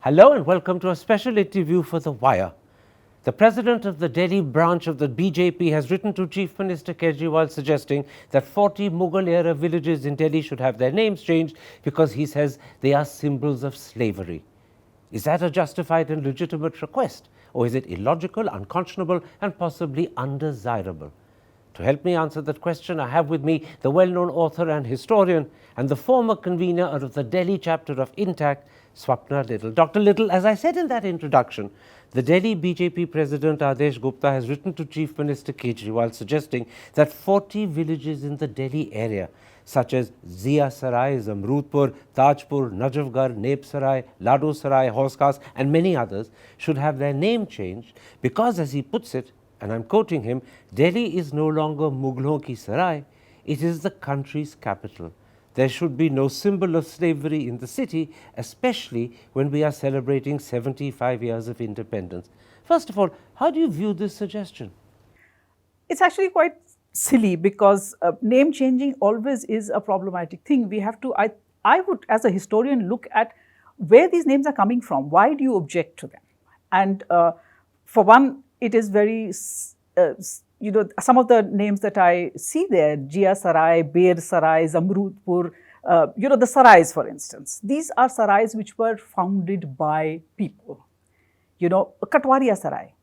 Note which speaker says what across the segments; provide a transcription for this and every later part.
Speaker 1: Hello and welcome to a special interview for The Wire. The president of the Delhi branch of the BJP has written to Chief Minister Kejriwal suggesting that 40 Mughal-era villages in Delhi should have their names changed because he says they are symbols of slavery. Is that a justified and legitimate request, or is it illogical, unconscionable and possibly undesirable? To help me answer that question, I have with me the well-known author and historian and the former convener of the Delhi chapter of INTACH, Swapna Liddle. Dr. Liddle, as I said in that introduction, the Delhi BJP President Adesh Gupta has written to Chief Minister Kejriwal suggesting that 40 villages in the Delhi area, such as Zia Serai, Zamrudpur, Tajpur, Najafgarh, Neb Sarai, Lado Sarai, Horsekas and many others, should have their name changed because, as he puts it, and I'm quoting him, Delhi is no longer Mughlon ki Serai, it is the country's capital. There should be no symbol of slavery in the city, especially when we are celebrating 75 years of independence. First of all, how do you view this suggestion?
Speaker 2: It's actually quite silly because name changing always is a problematic thing. We have to, I would as a historian look at where these names are coming from. Why do you object to them? And for one, it is very, some of the names that I see there, Jia Sarai, Ber Sarai, Zamrudpur, the Serais, for instance. These are Serais which were founded by people. Katwaria Sarai.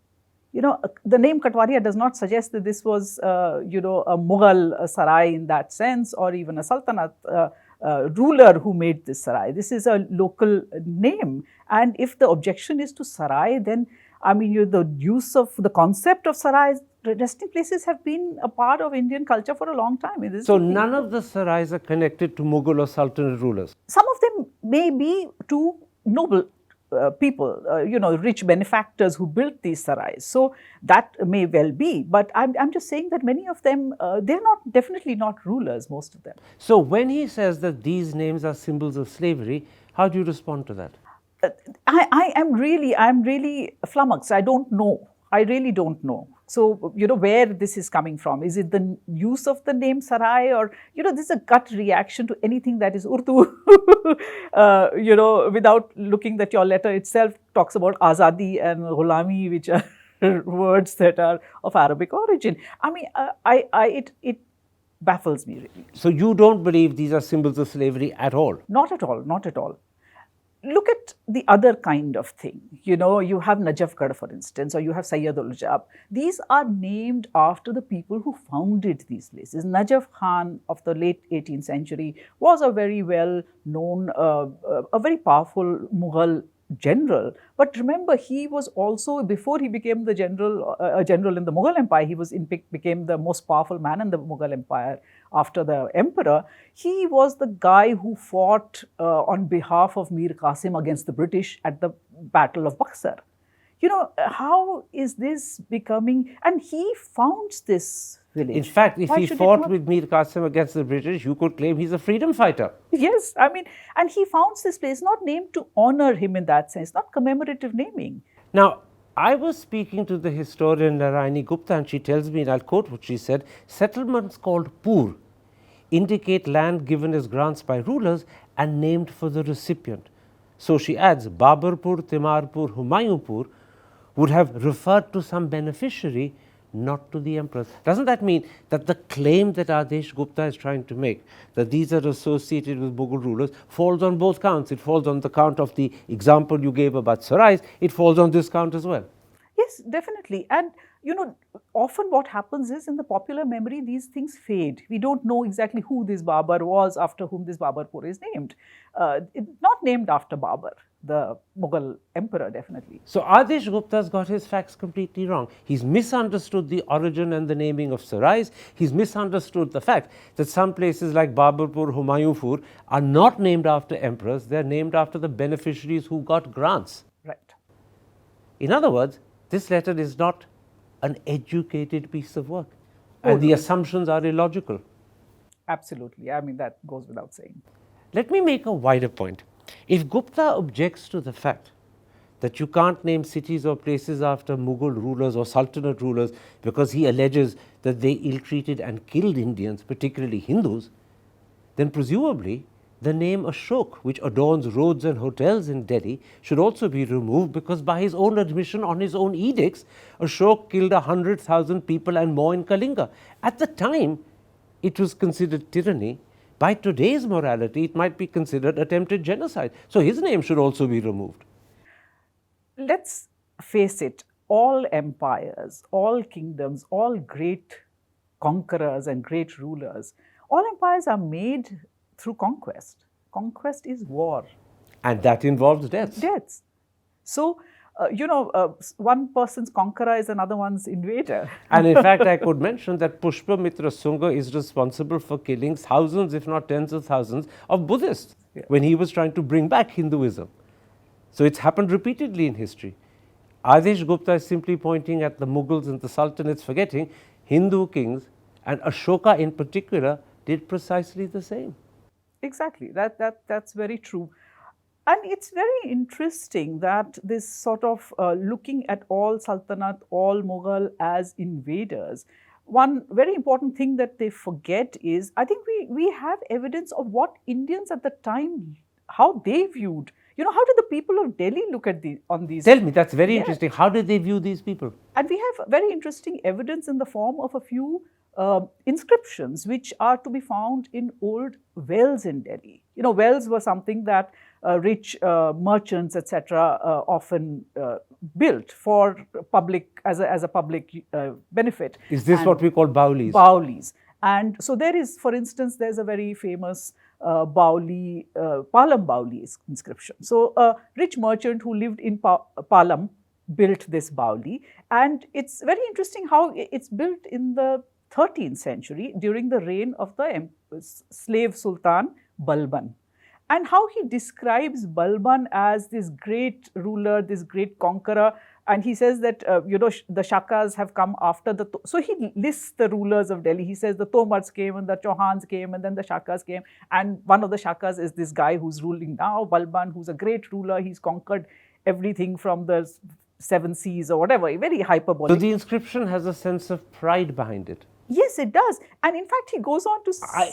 Speaker 2: The name Katwaria does not suggest that this was, a Mughal Sarai in that sense, or even a sultanate ruler who made this Sarai. This is a local name. And if the objection is to Sarai, then the use of the concept of Sarais, resting places have been a part of Indian culture for a long time.
Speaker 1: So none of the Sarais are connected to Mughal or Sultanate rulers?
Speaker 2: Some of them may be to noble people, rich benefactors who built these Sarais. So that may well be. But I'm just saying that many of them, they're definitely not rulers, most of them.
Speaker 1: So when he says that these names are symbols of slavery, how do you respond to that?
Speaker 2: I'm really flummoxed. I don't know. I really don't know. So, where this is coming from. Is it the use of the name Sarai, or, this is a gut reaction to anything that is Urdu, without looking that your letter itself talks about Azadi and Gulami, which are words that are of Arabic origin. It baffles me really.
Speaker 1: So you don't believe these are symbols of slavery at all?
Speaker 2: Not at all, not at all. Look at the other kind of thing. You have Najafgarh, for instance, or you have Sayyid-ul-Jab. These are named after the people who founded these places. Najaf Khan of the late 18th century was a very well-known, a very powerful Mughal general. But remember, he was also, before he became the general, a general in the Mughal Empire, he became the most powerful man in the Mughal Empire after the emperor. He was the guy who fought on behalf of Mir Qasim against the British at the Battle of Buxar. How is this becoming, and he founds this village.
Speaker 1: In fact, if he fought with Mir Qasim against the British, you could claim he's a freedom fighter.
Speaker 2: Yes, and he founds this place, not named to honor him in that sense, not commemorative naming.
Speaker 1: Now, I was speaking to the historian Narayani Gupta, and she tells me, and I'll quote what she said, settlements called Pur indicate land given as grants by rulers and named for the recipient. So she adds, Babarpur, Timarpur, Humayunpur would have referred to some beneficiary, not to the emperor. Doesn't that mean that the claim that Adesh Gupta is trying to make, that these are associated with Mughal rulers, falls on both counts? It falls on the count of the example you gave about Serais, it falls on this count as well.
Speaker 2: Yes, definitely. And, often what happens is in the popular memory, these things fade. We don't know exactly who this Babar was, after whom this Babarpur is named. It's not named after Babar, the Mughal emperor, definitely.
Speaker 1: So Adesh Gupta's got his facts completely wrong. He's misunderstood the origin and the naming of Serais. He's misunderstood the fact that some places like Babarpur, Humayunpur are not named after emperors, they're named after the beneficiaries who got grants.
Speaker 2: Right.
Speaker 1: In other words, this letter is not an educated piece of work, and the assumptions are illogical.
Speaker 2: Absolutely. That goes without saying.
Speaker 1: Let me make a wider point. If Gupta objects to the fact that you can't name cities or places after Mughal rulers or Sultanate rulers because he alleges that they ill-treated and killed Indians, particularly Hindus, then presumably The name Ashok, which adorns roads and hotels in Delhi, should also be removed because by his own admission on his own edicts, Ashok killed 100,000 people and more in Kalinga. At the time, it was considered tyranny. By today's morality, it might be considered attempted genocide. So his name should also be removed.
Speaker 2: Let's face it, all empires, all kingdoms, all great conquerors and great rulers, all empires are made through conquest. Conquest is war.
Speaker 1: And that involves deaths.
Speaker 2: Deaths. So, one person's conqueror is another one's invader.
Speaker 1: And in fact, I could mention that Pushpa Mitra Sunga is responsible for killing thousands, if not tens of thousands, of Buddhists when he was trying to bring back Hinduism. So it's happened repeatedly in history. Adesh Gupta is simply pointing at the Mughals and the sultanates, forgetting Hindu kings, and Ashoka in particular did precisely the same.
Speaker 2: Exactly, that's very true. And it's very interesting that this sort of looking at all Sultanate, all Mughal as invaders, one very important thing that they forget is, I think we have evidence of what Indians at the time, how they viewed, how did the people of Delhi look at these?
Speaker 1: Tell me, that's very interesting. How did they view these people?
Speaker 2: And we have very interesting evidence in the form of a few inscriptions which are to be found in old wells in Delhi. Wells were something that rich merchants, etc., often built for public as a public benefit.
Speaker 1: Is this what we call Baulis?
Speaker 2: Baulis. And so there is, for instance, there's a very famous Bauli, Palam Bauli inscription. So a rich merchant who lived in Palam built this Bauli, and it's very interesting how it's built in the 13th century during the reign of the slave Sultan Balban. And how he describes Balban as this great ruler, this great conqueror, and he says that, the Shakas have come after so he lists the rulers of Delhi. He says the Tomars came and the Chauhans came and then the Shakas came. And one of the Shakas is this guy who's ruling now, Balban, who's a great ruler. He's conquered everything from the 7 seas or whatever, very hyperbolic.
Speaker 1: So the inscription has a sense of pride behind it.
Speaker 2: Yes, it does. And in fact, he goes on to...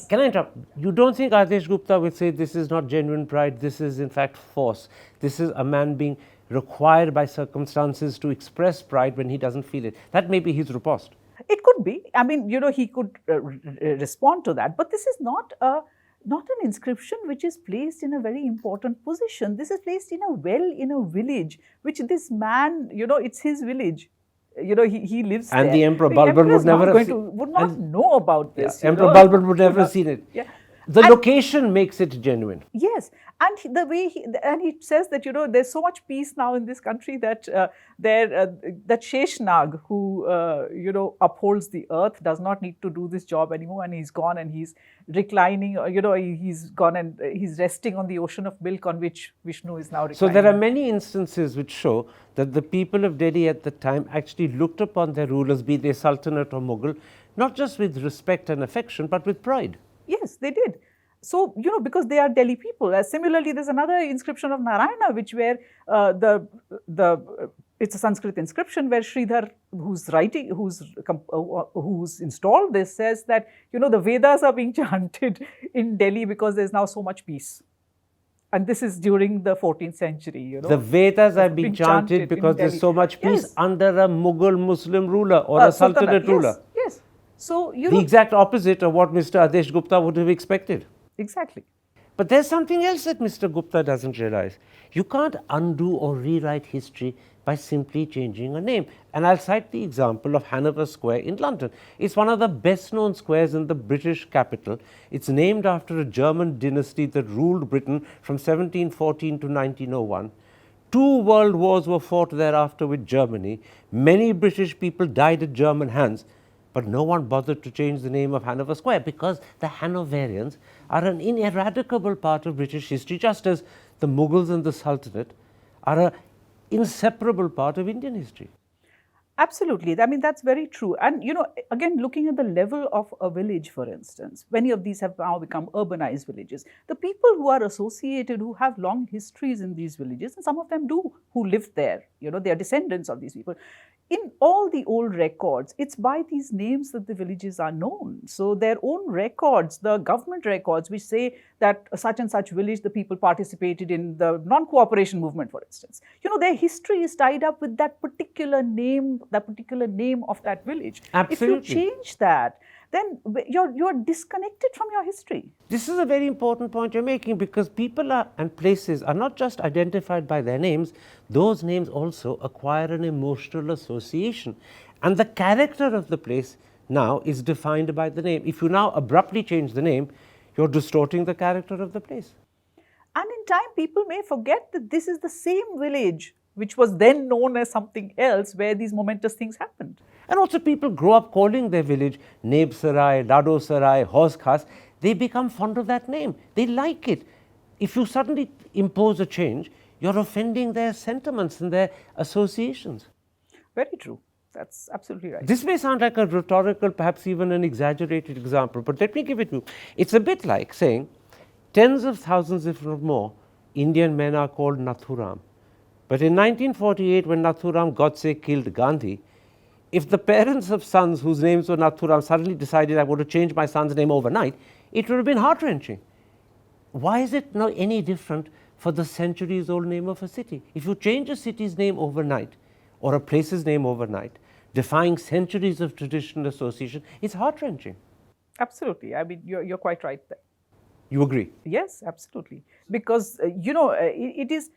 Speaker 1: Can I interrupt? You don't think Adesh Gupta would say this is not genuine pride, this is in fact force. This is a man being required by circumstances to express pride when he doesn't feel it. That may be his riposte.
Speaker 2: It could be. I mean, he could respond to that. But this is not an inscription which is placed in a very important position. This is placed in a well in a village, which this man, it's his village. He lives
Speaker 1: and
Speaker 2: there.
Speaker 1: The Emperor Balban would never have
Speaker 2: would not know about this.
Speaker 1: Emperor Balban would never have seen it.
Speaker 2: Yeah.
Speaker 1: The location makes it genuine.
Speaker 2: Yes, and the way he says that there's so much peace now in this country that that Sheshnag, who upholds the earth, does not need to do this job anymore, and he's gone and he's reclining. He's gone and he's resting on the ocean of milk on which Vishnu is now reclining.
Speaker 1: So there are many instances which show that the people of Delhi at the time actually looked upon their rulers, be they Sultanate or Mughal, not just with respect and affection, but with pride.
Speaker 2: Yes, they did. So, because they are Delhi people. Similarly, there's another inscription of Narayana, where it's a Sanskrit inscription where Sridhar, who's installed this, says that, the Vedas are being chanted in Delhi because there's now so much peace. And this is during the 14th century,
Speaker 1: The Vedas are being chanted because there's so much peace under a Mughal Muslim ruler or a Sultanate ruler.
Speaker 2: Yes. So,
Speaker 1: the exact opposite of what Mr. Adesh Gupta would have expected.
Speaker 2: Exactly.
Speaker 1: But there's something else that Mr. Gupta doesn't realize. You can't undo or rewrite history by simply changing a name. And I'll cite the example of Hanover Square in London. It's one of the best known squares in the British capital. It's named after a German dynasty that ruled Britain from 1714 to 1901. 2 world wars were fought thereafter with Germany. Many British people died at German hands. But no one bothered to change the name of Hanover Square because the Hanoverians are an ineradicable part of British history, just as the Mughals and the Sultanate are an inseparable part of Indian history.
Speaker 2: Absolutely. I mean, that's very true. And, again, looking at the level of a village, for instance, many of these have now become urbanized villages. The people who are associated, who have long histories in these villages, and some of them do, who live there, they are descendants of these people. In all the old records, it's by these names that the villages are known. So their own records, the government records, which say that such and such village, the people participated in the non-cooperation movement, for instance. Their history is tied up with that particular name of that village.
Speaker 1: Absolutely.
Speaker 2: If you change that, then you're disconnected from your history.
Speaker 1: This is a very important point you're making, because people and places are not just identified by their names, those names also acquire an emotional association. And the character of the place now is defined by the name. If you now abruptly change the name, you're distorting the character of the place.
Speaker 2: And in time, people may forget that this is the same village which was then known as something else, where these momentous things happened.
Speaker 1: And also people grow up calling their village Neb Sarai, Lado Sarai, Horse Khas. They become fond of that name. They like it. If you suddenly impose a change, you're offending their sentiments and their associations.
Speaker 2: Very true. That's absolutely right.
Speaker 1: This may sound like a rhetorical, perhaps even an exaggerated example, but let me give it to you. It's a bit like saying tens of thousands, if not more, Indian men are called Nathuram. But in 1948, when Nathuram Godse killed Gandhi, if the parents of sons whose names were Nathuram suddenly decided, I want to change my son's name overnight, it would have been heart-wrenching. Why is it not any different for the centuries-old name of a city? If you change a city's name overnight, or a place's name overnight, defying centuries of traditional association, it's heart-wrenching.
Speaker 2: Absolutely. I mean, you're quite right there.
Speaker 1: You agree?
Speaker 2: Yes, absolutely. Because, it is...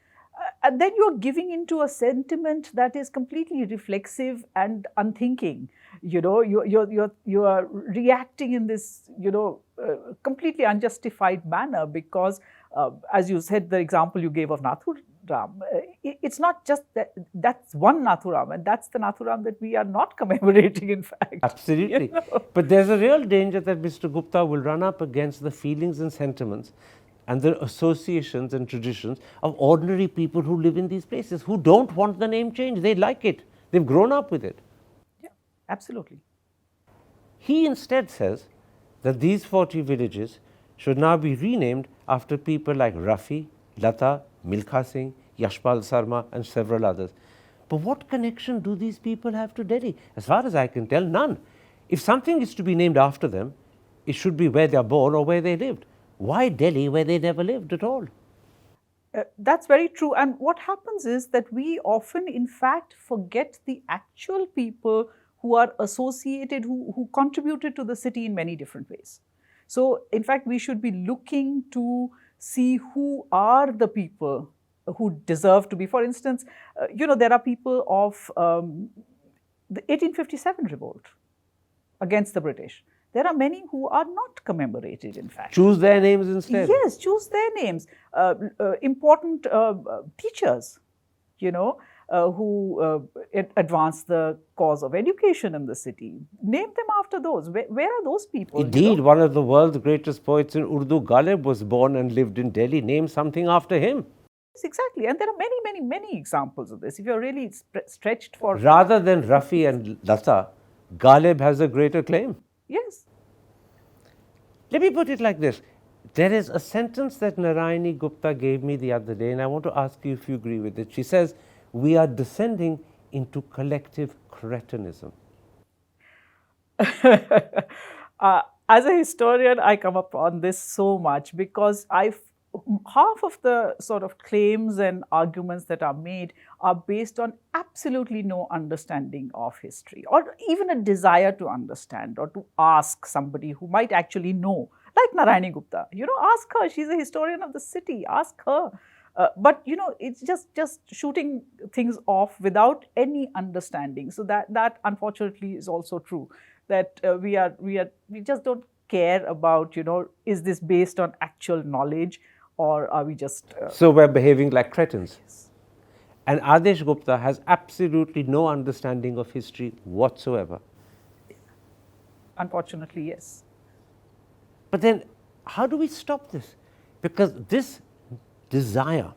Speaker 2: and then you're giving into a sentiment that is completely reflexive and unthinking. You are reacting in this, completely unjustified manner, because, as you said, the example you gave of Nathuram, it's not just that's one Nathuram, and that's the Nathuram that we are not commemorating, in fact.
Speaker 1: Absolutely. But there's a real danger that Mr. Gupta will run up against the feelings and sentiments and the associations and traditions of ordinary people who live in these places, who don't want the name change. They like it. They've grown up with it.
Speaker 2: Yeah, absolutely.
Speaker 1: He instead says that these 40 villages should now be renamed after people like Rafi, Lata, Milkha Singh, Yashpal Sarma, and several others. But what connection do these people have to Delhi? As far as I can tell, none. If something is to be named after them, it should be where they are born or where they lived. Why Delhi, where they never lived at all?
Speaker 2: That's very true. And what happens is that we often, in fact, forget the actual people who are associated, who contributed to the city in many different ways. So, in fact, we should be looking to see who are the people who deserve to be. For instance, there are people of the 1857 revolt against the British. There are many who are not commemorated, in fact.
Speaker 1: Choose their names instead.
Speaker 2: Yes, choose their names. Important teachers, who advance the cause of education in the city. Name them after those. Where are those people?
Speaker 1: Indeed, one of the world's greatest poets in Urdu, Ghalib, was born and lived in Delhi. Name something after him.
Speaker 2: Yes, exactly. And there are many, many, many examples of this. If you're really stretched for...
Speaker 1: Rather than Rafi and Lata, Ghalib has a greater claim.
Speaker 2: Yes.
Speaker 1: Let me put it like this. There is a sentence that Narayani Gupta gave me the other day, and I want to ask you if you agree with it. She says, we are descending into collective cretinism.
Speaker 2: As a historian, I come upon this so much, because half of the sort of claims and arguments that are made are based on absolutely no understanding of history, or even a desire to understand or to ask somebody who might actually know, like Narayani Gupta. Ask her. She's a historian of the city. Ask her. But it's just shooting things off without any understanding. So that unfortunately is also true. That we just don't care about, is this based on actual knowledge, or are we just...
Speaker 1: So we're behaving like cretins. Yes. And Adesh Gupta has absolutely no understanding of history whatsoever.
Speaker 2: Unfortunately, yes.
Speaker 1: But then, how do we stop this? Because this desire,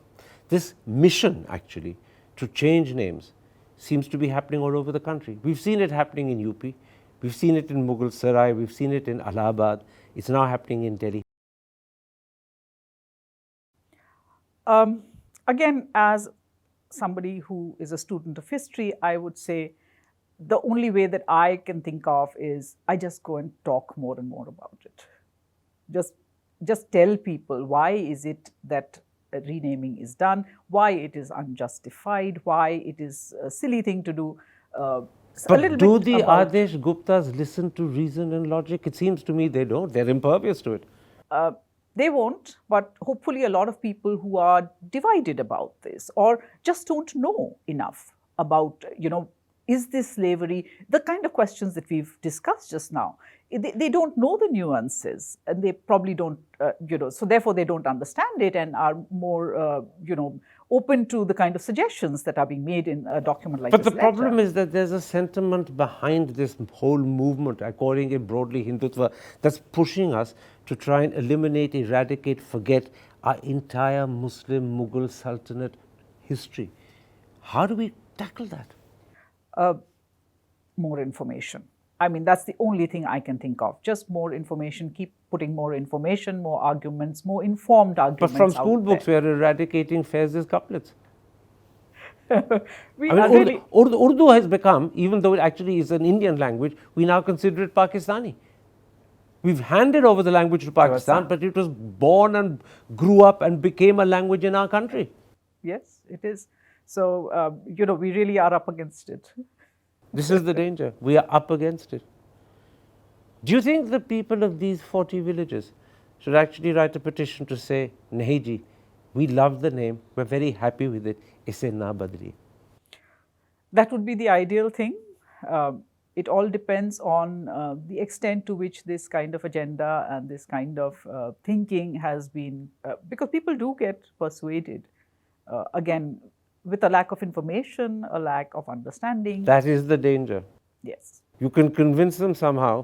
Speaker 1: this mission actually, to change names seems to be happening all over the country. We've seen it happening in UP. We've seen it in Mughal-era. We've seen it in Allahabad. It's now happening in Delhi.
Speaker 2: Again, as somebody who is a student of history, I would say the only way that I can think of is I just go and talk more and more about it. Just tell people why is it that renaming is done, why it is unjustified, why it is a silly thing to do.
Speaker 1: But do the Adesh Guptas listen to reason and logic? It seems to me they don't. They're impervious to it.
Speaker 2: They won't, but hopefully a lot of people who are divided about this or just don't know enough about, is this slavery? The kind of questions that we've discussed just now, they don't know the nuances, and they probably don't, so therefore they don't understand it and are more, open to the kind of suggestions that are being made in a document like this.
Speaker 1: But the problem is that there's a sentiment behind this whole movement, I calling it broadly Hindutva, that's pushing us to try and eliminate, eradicate, forget our entire Muslim Mughal Sultanate history. How do we tackle that?
Speaker 2: More information. I mean, that's the only thing I can think of. Just more information, keep putting more information, more arguments, more informed arguments.
Speaker 1: But from school books, we are eradicating fairs as couplets. Urdu has become, even though it actually is an Indian language, we now consider it Pakistani. We've handed over the language to Pakistan, but it was born and grew up and became a language in our country.
Speaker 2: Yes, it is. So, we really are up against it.
Speaker 1: This is the danger. We are up against it. Do you think the people of these 40 villages should actually write a petition to say, Nahi ji, we love the name, we're very happy with it, isse na badliye?
Speaker 2: That would be the ideal thing. It all depends on the extent to which this kind of agenda and this kind of thinking has been, because people do get persuaded. Again, with a lack of information, a lack of understanding.
Speaker 1: That is the danger.
Speaker 2: Yes.
Speaker 1: You can convince them somehow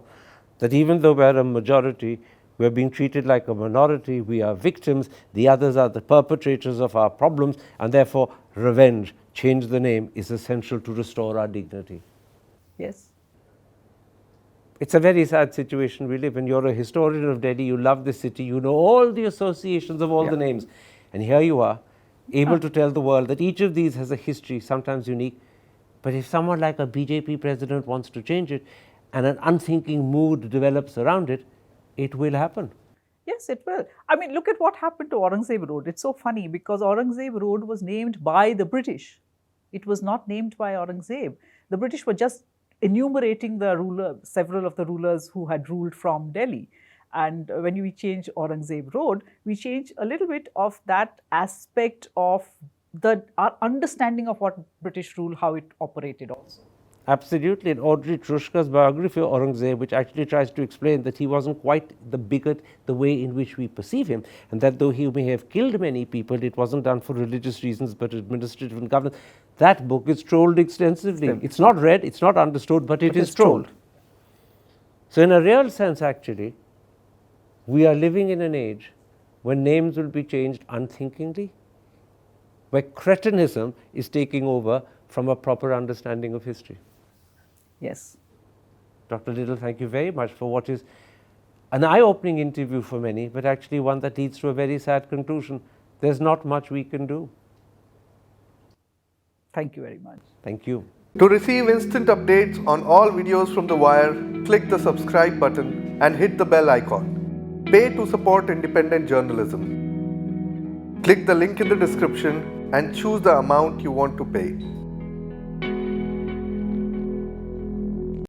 Speaker 1: that even though we're a majority, we're being treated like a minority, we are victims, the others are the perpetrators of our problems, and therefore revenge, change the name, is essential to restore our dignity.
Speaker 2: Yes.
Speaker 1: It's a very sad situation we live in. You're a historian of Delhi, you love the city, you know all the associations of all the names, and here you are, able to tell the world that each of these has a history, sometimes unique. But if someone like a BJP president wants to change it and an unthinking mood develops around it, it will happen.
Speaker 2: Yes, it will. I mean, look at what happened to Aurangzeb Road. It's so funny because Aurangzeb Road was named by the British. It was not named by Aurangzeb. The British were just enumerating the several of the rulers who had ruled from Delhi. And when we change Aurangzeb Road, we change a little bit of that aspect of our understanding of what British rule, how it operated also.
Speaker 1: Absolutely. And Audrey Trushka's biography of Aurangzeb, which actually tries to explain that he wasn't quite the bigot the way in which we perceive him, and that though he may have killed many people, it wasn't done for religious reasons but administrative and governance. That book is trolled extensively. It's not read, it's not understood, but it is trolled. So in a real sense, actually, we are living in an age when names will be changed unthinkingly, where cretinism is taking over from a proper understanding of history.
Speaker 2: Yes.
Speaker 1: Dr. Liddle, thank you very much for what is an eye-opening interview for many, but actually one that leads to a very sad conclusion. There's not much we can do.
Speaker 2: Thank you very much.
Speaker 1: Thank you.
Speaker 3: To receive instant updates on all videos from The Wire, click the subscribe button and hit the bell icon. Pay to support independent journalism. Click the link in the description and choose the amount you want to pay.